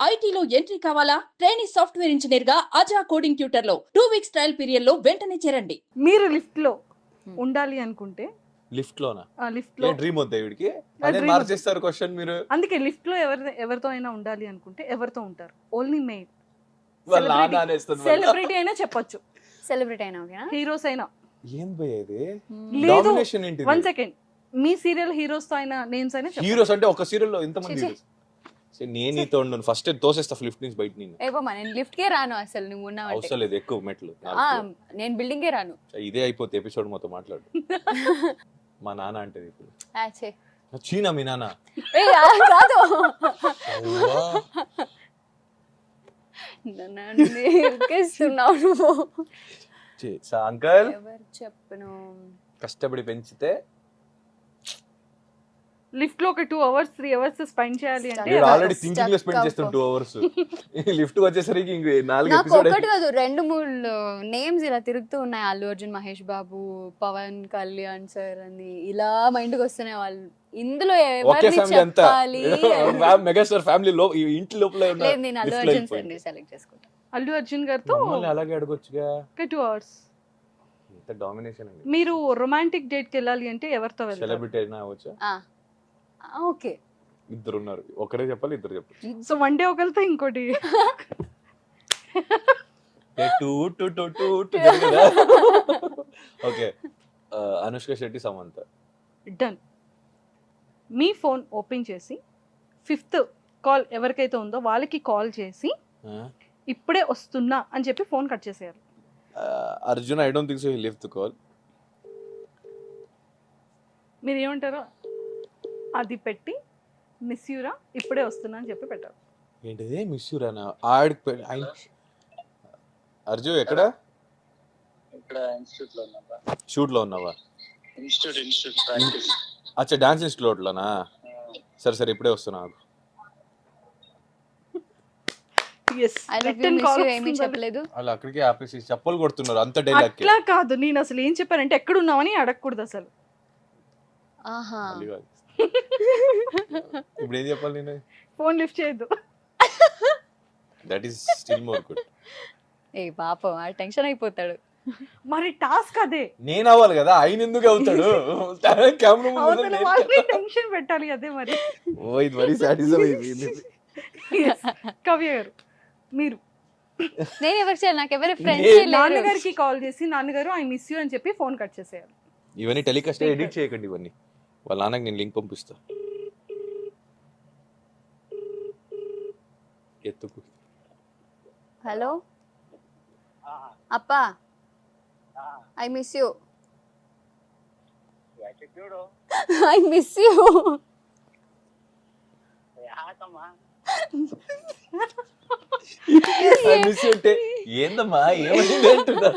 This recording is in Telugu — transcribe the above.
ఐటీలో ఎంట్రీ కావాలా? ట్రైనీ సాఫ్ట్వేర్ ఇంజనీర్ గా అజా కోడింగ్ ట్యూటర్ లో 2 వీక్స్ ట్రయల్ పీరియడ్ లో వెంటనే చేరండి. మీరు లిఫ్ట్ లో ఉండాలి అనుకుంటే లిఫ్ట్ లోనా లిఫ్ట్ లో డ్రీమ్ వద్దా వీడికి అదే dream మార్చేస్తారు క్వశ్చన్ మీరు అందుకే లిఫ్ట్ లో ఎవరితో అయినా ఉండాలి అనుకుంటే ఎవరితో ఉంటారు? Only mail. వాళ్ళ నాన్న అనేస్తుంది మళ్ళా. సెలబ్రిటీ అయినా చెప్పొచ్చు, సెలబ్రిటీ అయినా ఓకేనా? హీరోస్ అయినా. ఏం భయ ఇది లేదు, డామినేషన్ ఏంటి 1 సెకండ్. మీ సీరియల్ హీరోస్ తో అయినా నేమ్స్ అయినా చెప్పచ్చు. హీరోస్ అంటే ఒక సీరియల్ లో ఎంతమంది ఛీ, హీరోస్ నేను నీతో ఉండను ఫస్ట్ తోసేస్తా లిఫ్ట్ నుంచి బయట నేను ఏమో నేను లిఫ్ట్ కే రాను అసలు నువ్వు ఉన్నావంటే. అవసరం లేదు ఎక్కువ మెట్లు నేను బిల్డింగ్ కే రాను. ఇదే అయిపోతే ఎపిసోడ్ మొత్తం మాట్లాడు మా నాన్న అంటే ఇప్పుడు ఛే. చీనా మీ నాన్న కాదు అవ్వా. నన్ను ఇరికిస్తున్నావు నువ్వు. అంకల్ ఎవరు చెప్పను? కష్టపడి పెంచితే లిఫ్ట్ లో ఒక 2 hours 3 hours స్పెండ్ చేయాలి అంటే వీడు Stuck ఆల్రెడీ థింకింగ్ లో స్పెండ్ up. చేస్తాం 2 hours లిఫ్ట్ కి వచ్చేసరికి ఇంక 4 నాకు ఎపిసోడ్ ఒకటి కాదు 2-3 నేమ్స్ ఇలా తిరుగుతూ ఉన్నాయి. అల్లు అర్జున్, మహేష్ బాబు, పవన్ కళ్యాణ్ సార్ అని ఇలా మైండ్ కి వస్తున్నాయి వాళ్ళు. ఇందులో ఒకే ఎవరిని ఫ్యామిలీ అంతా చెప్పాలి? మెగాస్టార్ ఫ్యామిలీ లో ఈ ఇంటి లోపల ఉన్న లేదు నేను అల్లు lift లో అర్జున్ సార్ వెళ్ళిపోయింది. సెలెక్ట్ చేసుకుంటా. అల్లు అర్జున్ గారితో మమ్మల్ని అలాగే అడగొచ్చుగా ఒక 2 hours. ఇంత డామినేషన్ అండి మీరు రొమాంటిక్ డేట్ కి వెళ్ళాలి అంటే ఎవరితో వెళ్తారు? సెలబ్రిటీ అయినా అవ్వచ్చా ఓకే ఇద్దరు ఉన్నారు ఒకరే చెప్పాలి ఇద్దరు చెప్పాలి సో వన్ డే ఒకరితో ఇంకోటి ఓకే అనుష్క శెట్టి సమంత డన్. మీ ఫోన్ ఓపెన్ చేసి 5th కాల్ ఎవరికైతే ఉందో వాళ్ళకి కాల్ చేసి ఇప్పుడే వస్తున్నా అని చెప్పి ఫోన్ కట్ చేసేయాలి. Arjun I don't think so he lift the call మీరు ఏమంటారో అది పెట్టి మిస్ యూరా ఇప్పుడే వస్తున్నా అని చెప్పి పెట్టారు. ఏంటిది మిస్ యూ రానా అర్జున్ ఎక్కడ ఇక్కడ ఇన్స్టిట్యూట్ లో ఉన్నా షూట్ లో ఉన్నావా ఇన్స్టిట్యూట్ ప్రాక్టీస్ అచ్చా డాన్స్ ఇన్స్టిట్యూట్ లోనా సరే సరే ఇప్పుడే వస్తున్నా Yes. I love Written you call miss you ఏమీ వస్తుంది. చెప్పలేదు. అలా అక్కడికి ఆపేసి చెప్పలు కొడుతున్నారు అంత డైలాగ్ అట్లా కాదు, నేను అసలు ఏం చెప్పానంటే ఎక్కడున్నావని అడగకూడదు అసలు. ఆహా ఇప్పుడు ఏం చెప్పాలి నేను ఫోన్ లిఫ్ట్ చేయొద్దు. That is still more good ఏ పాపం ఆ టెన్షన్ అయిపోతాడు. మరి టాస్క్ అదే, నేను అవ్వాలి కదా ఆయన ఎందుకు అవుతాడు కెమెరా అవతల వాళ్ళని టెన్షన్ పెట్టాలి అదే మరి. ఓ ఇది మరీ సాటిస్ఫై Yes. కవ్య గారు మీరు నేను ఎవరికి చేయాలి? నాకు ఎవరి ఫ్రెండ్స్ నాన్నగారికి కాల్ చేసి నాన్నగారు ఐ మిస్ యూ అని చెప్పి ఫోన్ కట్ చేసేయాలి. ఇవన్నీ టెలికాస్ట్ ఎడిట్ చేయకండి ఇవన్నీ వాళ్ళ నాన్నకి నేను లింక్ పంపిస్తా ఎత్తుకు హలో అప్పా I miss you. I miss you. అంటే ఏందమ్మా ఏమైంది అంటున్నా